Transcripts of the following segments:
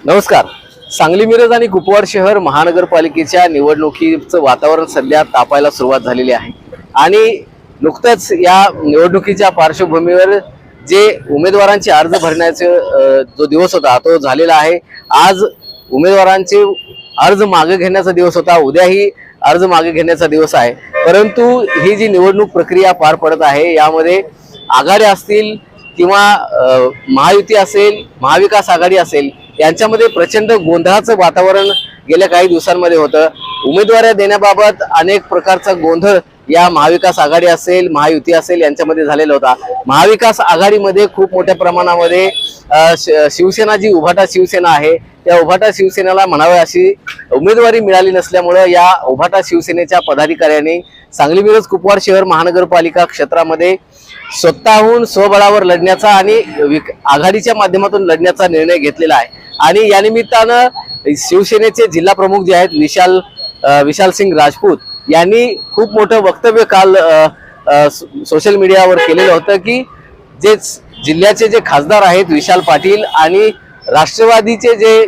नमस्कार. सांगली मिरज आणि कुपवाड शहर महानगरपालिकेच्या निवडणुकीचं वातावरण सध्या तापायला सुरुवात झालेली आहे आणि नुकतंच या निवडणुकीच्या पार्श्वभूमीवर जे उमेदवारांचे अर्ज भरण्याचे जो दिवस होता तो झालेला आहे. आज उमेदवारांचे अर्ज मागे घेण्याचा दिवस होता, उद्याही अर्ज मागे घेण्याचा दिवस आहे. परंतु ही जी निवडणूक प्रक्रिया पार पडत आहे यामध्ये आघाड्या असतील किंवा महायुती असेल, महाविकास आघाडी असेल यांच्यामध्ये प्रचंड गोंधळाचं वातावरण गेल्या काही दिवसांमध्ये होतं. उमेदवारी देण्याबाबत अनेक प्रकारचा गोंधळ या महाविकास आघाडी असेल, महायुती असेल यांच्यामध्ये झालेला होता. महाविकास आघाडीमध्ये खूप मोठ्या प्रमाणामध्ये शिवसेना जी उभाटा शिवसेना आहे त्या उभाटा शिवसेनेला म्हणावे अशी उमेदवारी मिळाली नसल्यामुळे या उभाटा शिवसेनेच्या पदाधिकाऱ्यांनी सांगली मिरज कुपवाड शहर महानगरपालिका क्षेत्रामध्ये स्वतःहून स्वबळावर लढण्याचा आणि आघाडीच्या माध्यमातून लढण्याचा निर्णय घेतलेला आहे. आणि या निमित्तानं शिवसेनेचे जिल्हा प्रमुख जे आहेत विशाल सिंग राजपूत यांनी खूप मोठं वक्तव्य काल सोशल मीडियावर केलेलं होतं की जे जिल्ह्याचे जे खासदार आहेत विशाल पाटील आणि राष्ट्रवादीचे जे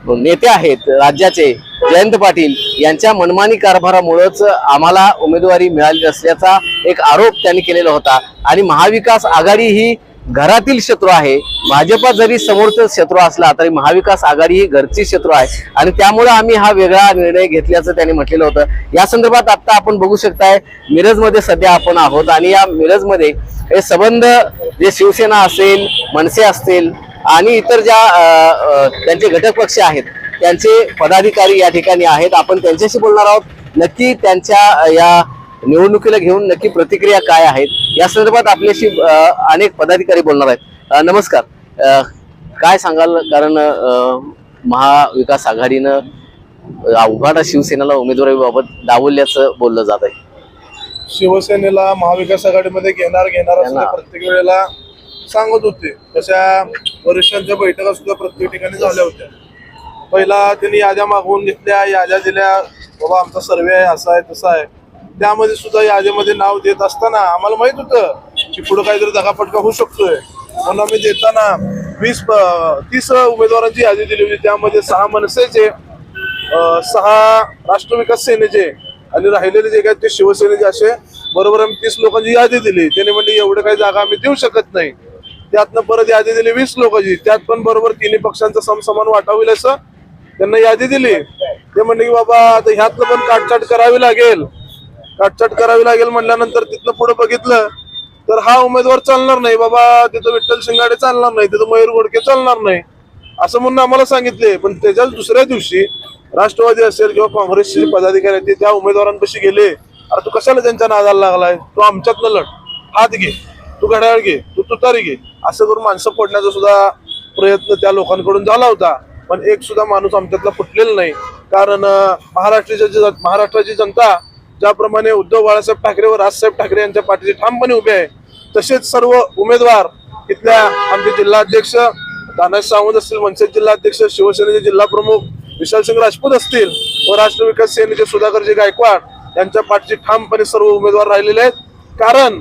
नेते आहेत राज्याचे जयंत पाटील यांच्या मनमानी कारभारामुळेच आम्हाला उमेदवारी मिळाली नसल्याचा एक आरोप त्यांनी केलेला होता. आणि महाविकास आघाडी ही घरातील शत्रू आहे. भाजपा जरी समोरचा शत्रू असला तरी महाविकास आघाडी ही घरची शत्रू आहे आणि त्यामुळे आम्ही हा वेगळा निर्णय घेतल्याचं त्यांनी म्हटलेलं होतं. या संदर्भात आता आपण बघू शकताय मिरजमध्ये सध्या आपण आहोत आणि या मिरजमध्ये हे संबंध जे शिवसेना असेल, मनसे असतील आणि इतर ज्या त्यांचे घटक पक्ष आहेत त्यांचे पदाधिकारी या ठिकाणी आहेत. आपण त्यांच्याशी बोलणार आहोत. नक्की त्यांच्या या निवडणुकीला घेऊन नक्की प्रतिक्रिया काय आहेत या संदर्भात आपल्याशी अनेक पदाधिकारी बोलणार आहेत. नमस्कार. काय सांगाल, कारण महाविकास आघाडीनं उभाटा शिवसेनेला उमेदवारीबाबत डावलल्याचं बोललं जात आहे. शिवसेनेला महाविकास आघाडीमध्ये घेणार असं प्रत्येक वेळेला सांगत होते. तशा वरिष्ठांच्या बैठका सुद्धा प्रत्येक ठिकाणी झाल्या होत्या. पहिला त्यांनी याद्या मागवून घेतल्या, याद्या दिल्या, बाबा आमचा सर्वे आहे, असा आहे तसा आहे. त्यामध्ये सुद्धा यादीमध्ये नाव देत असताना आम्हाला माहित होतं की पुढे काहीतरी दगाफटका होऊ शकतोय म्हणून आम्ही देताना 20-30 उमेदवारांची यादी दिली होती. त्यामध्ये 6 मनसेचे, 6 राष्ट्र विकास सेनेचे आणि राहिलेले जे काय ते शिवसेनेचे असे बरोबर आम्ही 30 लोकांची यादी दिली. त्याने म्हणजे एवढं काही जागा आम्ही देऊ शकत नाही. त्यातनं परत यादी दिली 20 लोकांची, त्यात पण बरोबर तिन्ही पक्षांचा समसमान वाटा होईल असं त्यांना यादी दिली. ते म्हणले की बाबा आता ह्यातनं पण काटछाट करावी लागेल. काटछाट करावी लागेल म्हणल्यानंतर तिथनं पुढे बघितलं तर हा उमेदवार चालणार नाही बाबा, तिथं विठ्ठल शिंगाडे चालणार नाही, तिथं मयूर घोडके चालणार नाही असं म्हणून आम्हाला सांगितले. पण त्याच्याच दुसऱ्या दिवशी राष्ट्रवादी असेल किंवा काँग्रेसचे पदाधिकारी ते त्या उमेदवारांपाशी गेले. अरे तू कशाला त्यांच्या नादाला लागलाय, तू आमच्यातनं लढ, हात घे, तू घड्याळ घे, तू तुतारी घे असं करून माणसं फोडण्याचा सुद्धा प्रयत्न त्या लोकांकडून झाला होता. पण एक सुद्धा माणूस आमच्यातला फुटलेला नाही. कारण महाराष्ट्राची जनता ज्याप्रमाणे उद्धव बाळासाहेब ठाकरे व राजसाहेब ठाकरे यांच्या पाठीशी ठामपणे उभे आहे तसेच सर्व उमेदवार इथल्या आमचे जिल्हाध्यक्ष तानाजी सावंत असतील, मनसे जिल्हाध्यक्ष, शिवसेनेचे जिल्हा प्रमुख विशाल सिंग राजपूत असतील व राष्ट्र विकास सेनेचे सुधाकरजी गायकवाड यांच्या पाठीशी ठामपणे सर्व उमेदवार राहिलेले आहेत. कारण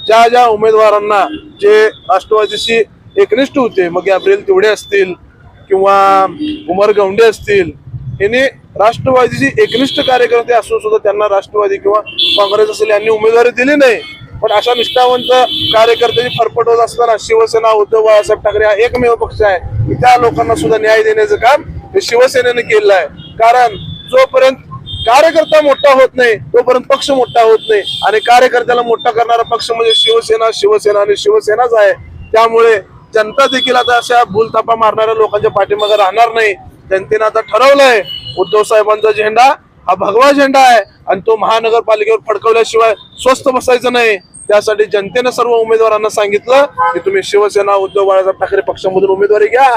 ज्या ज्या उमेदवारांना जे राष्ट्रवादीशी एकनिष्ठ होते, मग गॅब्रिएल तिवडे असतील किंवा उमर गौंडे असतील, यांनी राष्ट्रवादीची एकनिष्ठ कार्यकर्ते असून सुद्धा त्यांना राष्ट्रवादी किंवा काँग्रेस असेल यांनी उमेदवारी दिली नाही. पण अशा निष्ठावंत कार्यकर्त्यांची फरफट होत असताना शिवसेना उद्धव बाळासाहेब ठाकरे हा एकमेव पक्ष आहे की त्या लोकांना सुद्धा न्याय देण्याचं काम हे शिवसेनेने केलेलं आहे. कारण जोपर्यंत कार्यकर्ता मोठा होत नाही तोपर्यंत पक्ष मोठा होत नाही आणि कार्यकर्त्याला मोठा करणारा पक्ष म्हणजे शिवसेना शिवसेना आणि शिवसेनाच आहे. त्यामुळे जनता देखील आता अशा भूलथापा मारणाऱ्या लोकांच्या पाठीमागे राहणार नाही. जनतेनं आता ठरवलंय उद्धव साहेबांचा झेंडा हा भगवा झेंडा आहे आणि तो महानगरपालिकेवर फडकवल्याशिवाय स्वस्थ बसायचं नाही. त्यासाठी जनतेनं सर्व उमेदवारांना सांगितलं की तुम्ही शिवसेना उद्धव बाळासाहेब ठाकरे पक्षामधून उमेदवारी घ्या,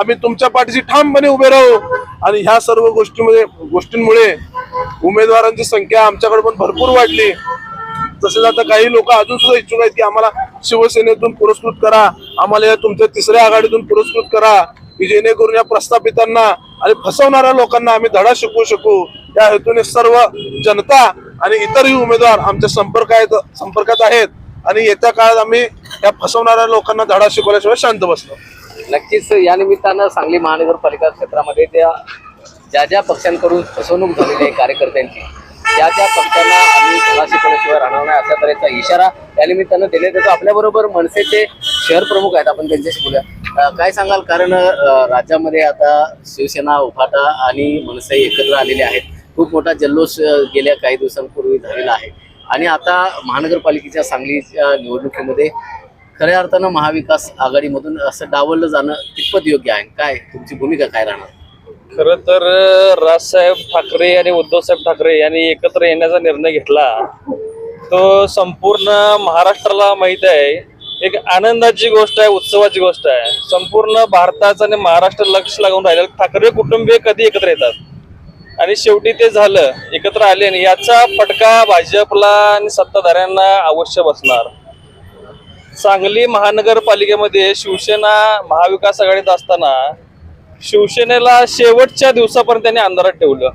आम्ही तुमच्या पाठीशी ठामपणे उभे राहू. आणि ह्या सर्व गोष्टींमुळे उमेदवारांची संख्या आमच्याकडे पण भरपूर वाढली. तसेच आता काही लोक अजून सुद्धा इच्छुक आहेत की आम्हाला शिवसेनेतून पुरस्कृत करा, आम्हाला या तुमच्या तिसऱ्या आघाडीतून पुरस्कृत करा, की जेणेकरून या प्रस्थापितांना आणि फसवणाऱ्या लोकांना आम्ही धडा शिकवू शकू. त्या हेतूने सर्व जनता आणि इतरही उमेदवार आमच्या संपर्कात आहेत आणि येत्या काळात आम्ही या फसवणाऱ्या लोकांना धडा शिकवल्याशिवाय शांत बसलो. नक्कीच या निमित्तानं सांगली महानगरपालिका क्षेत्रामध्ये ज्या ज्या पक्षांकडून फसवणूक झालेली आहे कार्यकर्त्यांची, त्या पक्षांना आम्ही धडा शिकवल्याशिवाय राहणार नाही अशा तऱ्हेचा इशारा या निमित्तानं देण्यात येतो. आपल्याबरोबर मनसेचे शहर प्रमुख आहेत, आपण त्यांच्याशी बोलूया. काय सांगाल, कारण राज्यामध्ये आता शिवसेना उभाटा आणि मनसे एकत्र आलेले आहेत. खूप मोठा जल्लोष गेल्या काही दिवसांपूर्वी झालेला आहे आणि आता महानगरपालिकेच्या सांगलीच्या निवडणुकीमध्ये खऱ्या अर्थानं महाविकास आघाडीमधून असं डावललं जाणं कितपत योग्य आहे? काय तुमची भूमिका काय राहणार? खरं तर राजसाहेब ठाकरे आणि उद्धवसाहेब ठाकरे यांनी एकत्र येण्याचा निर्णय घेतला तो संपूर्ण महाराष्ट्राला माहित आहे. एक आनंदाची गोष्ट आहे, उत्सवाची गोष्ट आहे. संपूर्ण भारताचं आणि महाराष्ट्र लक्ष लागून राहिलेलं ठाकरे कुटुंबीय कधी एकत्र येतात आणि शेवटी ते झालं, एकत्र आले आणि याचा फटका भाजपला आणि सत्ताधाऱ्यांना अवश्य बसणार. सांगली महानगरपालिकेमध्ये शिवसेना महाविकास आघाडीत असताना शिवसेनेला शेवटच्या दिवसापर्यंत त्यांनी अंधारात ठेवलं.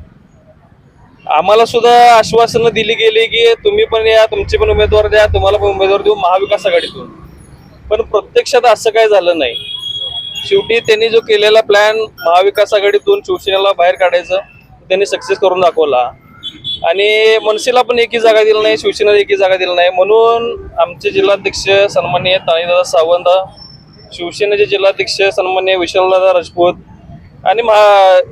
आम्हाला सुद्धा आश्वासनं दिली गेली की तुम्ही पण या, तुमचे पण उमेदवार द्या, तुम्हाला पण उमेदवार देऊ महाविकास आघाडीतून. पण प्रत्यक्षात असं काय झालं नाही. शेवटी त्यांनी जो केलेला प्लॅन महाविकास आघाडीतून शिवसेनेला बाहेर काढायचं त्यांनी सक्सेस करून दाखवला आणि मनसेला पण एकही जागा दिली नाही, शिवसेनेला एकही जागा दिली नाही. म्हणून आमचे जिल्हाध्यक्ष सन्माननीय तानीदादा सावंत, शिवसेनेचे जिल्हाध्यक्ष सन्माननीय विशालदादा राजपूत आणि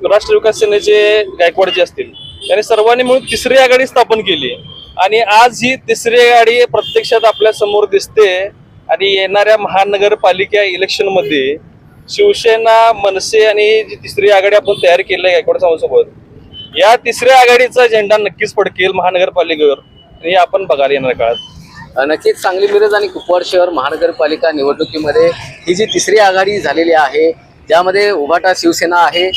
राष्ट्र विकास सेनेचे गायकवाडजी असतील, त्यांनी सर्वांनी मिळून तिसरी आघाडी स्थापन केली आणि आज ही तिसरी आघाडी प्रत्यक्षात आपल्या समोर दिसते. आणि येणाऱ्या महानगरपालिका इलेक्शन मध्ये शिवसेना, मनसे आणि जी तिसरी आघाडी आपण तयार केली आहे गायकवाड साहेबांसोबत, या तिसऱ्या आघाडीचा झेंडा नक्कीच फडकेल महानगरपालिकेवर आणि आपण बघायला येणार काळात. नक्कीच सांगली मिरज आणि कुपवाड शहर महानगरपालिका निवडणुकीमध्ये ही जी तिसरी आघाडी झालेली आहे, ज्यामध्ये उभाटा शिवसेना आहे,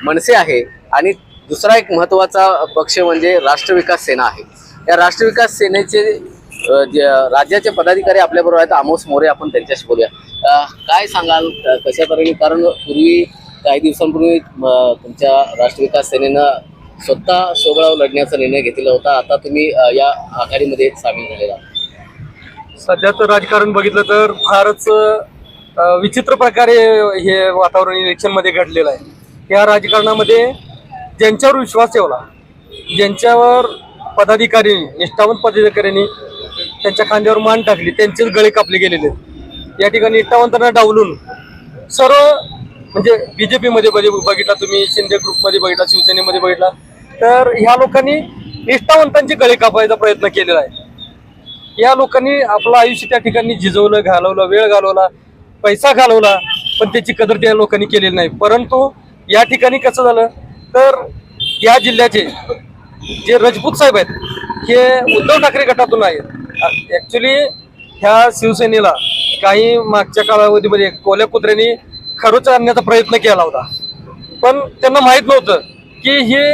मनसे आहे आणि दुसरा एक महत्त्वाचा पक्ष म्हणजे राष्ट्र विकास सेना आहे. या राष्ट्र विकास सेनेचे राज्याचे पदाधिकारी आपल्याबरोबर आहेत, आमोस मोरे, आपण त्यांच्याशी बोलूया. काय सांगाल कशा तऱ्हेने, कारण पूर्वी काही दिवसांपूर्वी तुमच्या राष्ट्र विकास सेनेनं स्वतः सोबळाव लढण्याचा निर्णय घेतलेला होता, आता तुम्ही या आघाडीमध्ये सामील झालेला. सध्या तर राजकारण बघितलं तर फारच विचित्र प्रकारे हे वातावरण इलेक्शन मध्ये घडलेलं आहे. या राजकारणामध्ये ज्यांच्यावर विश्वास ठेवला, ज्यांच्यावर पदाधिकाऱ्यांनी, निष्ठावंत पदाधिकाऱ्यांनी त्यांच्या खांद्यावर मान टाकली, त्यांचेच गळे कापले गेलेले. या ठिकाणी निष्ठावंतांना डावलून सर्व, म्हणजे बीजेपी मध्ये बघितला तुम्ही, शिंदे ग्रुपमध्ये बघितला, शिवसेनेमध्ये बघितला, तर ह्या लोकांनी निष्ठावंतांचे गळे कापायचा प्रयत्न केलेला आहे. या लोकांनी आपलं आयुष्य त्या ठिकाणी झिजवलं, घालवलं, वेळ घालवला, पैसा घालवला, पण त्याची कदर त्या लोकांनी केलेली नाही. परंतु या ठिकाणी कसं झालं तर या जिल्ह्याचे जे राजपूत साहेब आहेत हे उद्धव ठाकरे गटातून आहेत. ऍक्च्युली ह्या शिवसेनेला काही मागच्या कालावधीमध्ये कोल्या कुत्र्यांनी खरोच आणण्याचा प्रयत्न केला होता, पण त्यांना माहित नव्हतं की हे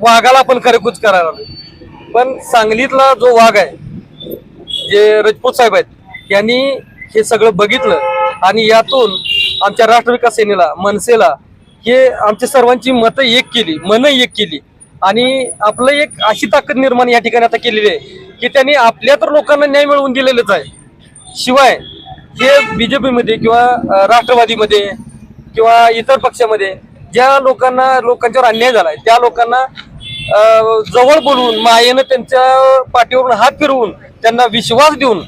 वाघाला आपण खरेकूच करायला. पण सांगलीतला जो वाघ आहे, जे राजपूत साहेब आहेत, यांनी हे सगळं बघितलं आणि यातून आमच्या राष्ट्र विकास सेनेला, मनसेला हे आमच्या सर्वांची मतं एक केली, मनं एक केली आणि आपलं एक अशी ताकद निर्माण या ठिकाणी आता केलेली आहे की त्यांनी आपल्या तर लोकांना न्याय मिळवून दिलेलंच आहे. शिवाय हे बीजेपीमध्ये किंवा राष्ट्रवादीमध्ये किंवा इतर पक्षामध्ये ज्या लोकांच्यावर अन्याय झालाय त्या लोकांना जवळ बोलवून, मायेनं त्यांच्या पाठीवरून हात फिरवून, त्यांना विश्वास देऊन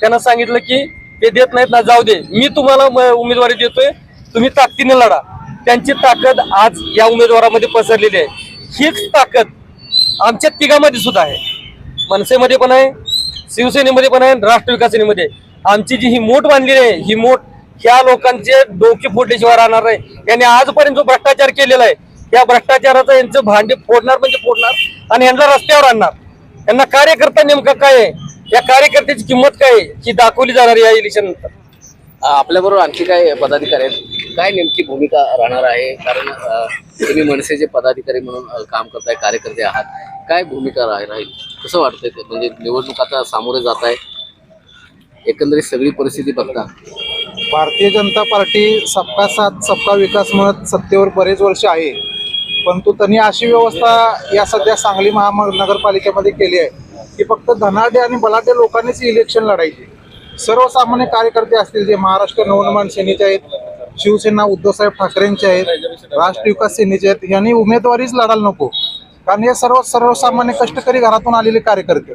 त्यांना सांगितलं की ते देत नाहीत ना, जाऊ दे, मी तुम्हाला उमेदवारी देतोय, तुम्ही ताकदीने लढा. त्यांची ताकद आज या उमेदवारामध्ये पसरलेली आहे. हीच ताकद आमच्या तिघांमध्ये सुद्धा आहे, मनसेमध्ये पण आहे, शिवसेनेमध्ये पण आहे, राष्ट्र विकास सेनेमध्ये. आमची जी ही मोठ बांधलेली आहे, ही मोठ ह्या लोकांचे डोके फोडल्याशिवाय राहणार आहे. यांनी आजपर्यंत जो भ्रष्टाचार केलेला आहे, त्या भ्रष्टाचाराचं यांचं भांडे फोडणार म्हणजे फोडणार आणि यांना रस्त्यावर आणणार. यांना कार्यकर्ता नेमका काय आहे, या कार्यकर्त्याची किंमत काय आहे ही दाखवली जाणार या इलेक्शन नंतर. आपल्या बरोबर आणखी काय पदाधिकारी आहेत, काय नेमकी भूमिका राहणार आहे? कारण तुम्ही मनसेचे पदाधिकारी म्हणून काम करताय, कार्यकर्ते आहात, काय भूमिका राहील कसं वाटतंय ते? म्हणजे निवडणूक आता सामोरे जात आहे, एकंदरीत सगळी परिस्थिती बघता. भारतीय जनता पार्टी सबका साथ सबका विकास म्हणत सत्तेवर बरेच वर्ष आहे, परंतु त्यांनी अशी व्यवस्था या सध्या सांगली महानगरपालिकेमध्ये केली आहे की फक्त धनाढ्य आणि बलाढ्य लोकांनीच इलेक्शन लढायचे. सर्वसामान्य कार्यकर्ते असतील जे महाराष्ट्र नवनिर्माण सेनेचे आहेत, शिवसेना उद्धवसाहेब ठाकरेंचे आहेत, राष्ट्र विकास सेनेचे आहेत, यांनी उमेदवारीच लढायला नको. कारण हे सर्वसामान्य कष्टकरी घरातून आलेले कार्यकर्ते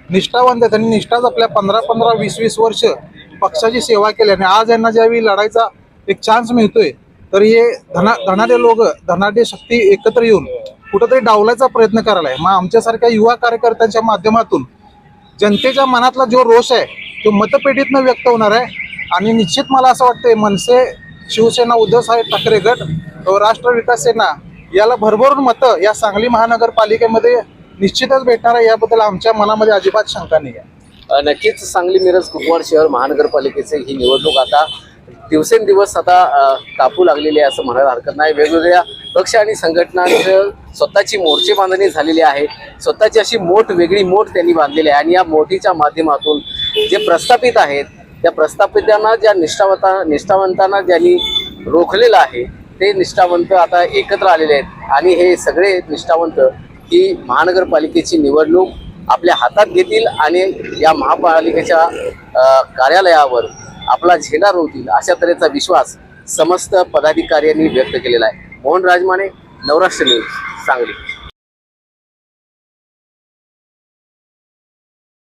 निष्ठावंत आहेत. त्यांनी निष्ठाच आपल्या 15-15, 20-20 वर्ष पक्षाची सेवा केली आणि आज यांना ज्यावेळी लढायचा एक चान्स मिळतोय तर हे धनाढ्य लोक, धनाढ्य शक्ती एकत्र येऊन कुठंतरी डावलायचा प्रयत्न करायला आहे. मग आमच्यासारख्या युवा कार्यकर्त्यांच्या माध्यमातून जनतेच्या मनातला जो रोष आहे तो मतपेटीतनं व्यक्त होणार आहे. आणि निश्चित मला असं वाटतंय मनसे, शिवसेना, उद्धवसाहेब ठाकरे गट, राष्ट्र विकास सेना याला भरभरून मतं या सांगली महानगरपालिकेमध्ये निश्चितच भेटणार आहे, याबद्दल आमच्या मनामध्ये अजिबात शंका नाही आहे. नक्कीच सांगली मिरज कुपवाड शहर महानगरपालिकेचे ही निवडणूक आता दिवसेंदिवस आता तापू लागलेली आहे असं म्हणायला हरकत नाही. वेगवेगळ्या पक्ष आणि संघटनांचं स्वतःची मोर्चे बांधणी झालेली आहे, स्वतःची अशी वेगळी मोठ त्यांनी बांधलेली आहे. आणि या मोठीच्या माध्यमातून जे प्रस्थापित आहेत त्या प्रस्थापितांना, ज्या निष्ठावंतांना ज्यांनी रोखलेलं आहे ते निष्ठावंत आता एकत्र आलेले आहेत. आणि हे सगळे निष्ठावंत ही महानगरपालिकेची निवडणूक आपल्या हातात घेतील आणि या महापालिकेच्या कार्यालयावर आपला झेंडा रोवतील अशा तऱ्हेचा विश्वास समस्त पदाधिकाऱ्यांनी व्यक्त केलेला आहे. मोहन राजमाने, नवराष्ट्र न्यूज, सांगली.